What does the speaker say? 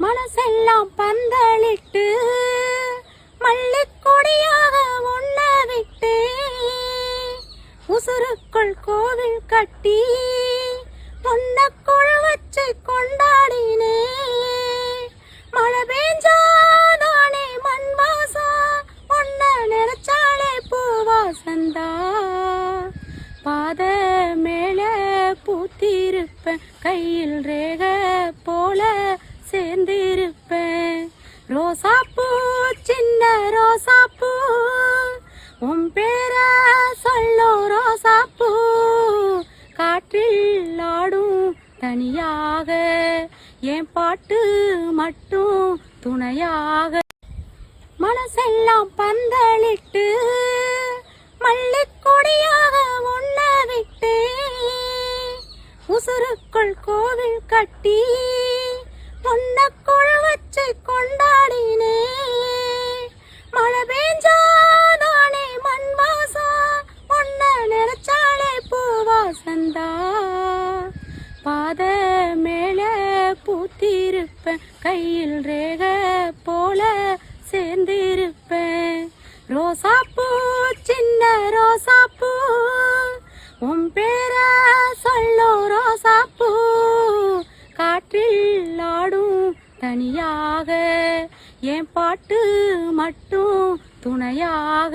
மனசெல்லாம் பந்தலிட்டு மல்லிக்கொடியாக ஒன்ன விட்டு உசுருக்குள் கோவில் கட்டி பொன்னக்குள் வச்சு கொண்டாடினே. மழை பெஞ்சாதானே மண் வாசம், ஒன்ன நினைச்சாலே பூவாசந்தா. பாத மேல பூத்திருப்பேன், கையில் ரேக போல சேர்ந்திருப்பேன். ரோசாப்பூ சின்ன ரோசாப்பூ, உன் பேர சொல்லும் ரோசாப்பூ. காற்றில் ஆடும் தனியாக, என் பாட்டு மட்டும் துணையாக. மனசெல்லாம் பந்தலிட்டு மல்லிக்கொடியாக ஒன்ன விட்டு உசுருக்குள் கோவில் கட்டி பொன்னக்குள் வச்சு கொண்டாடினே. மழை பெஞ்சாதானே மண் வாசம், ஒன்ன நினைச்சாலே பூவாசந்தா. பாத மேல பூத்திருப்பேன், கையில் ரேக போல சேர்ந்திருப்பேன். ரோசாப்பூ சின்ன ரோசாப்பூ, உன் பேர சொல்லும் ரோசாப்பூ. காற்றில் ஆடும் தனியாக, என் பாட்டு மட்டும் துணையாக.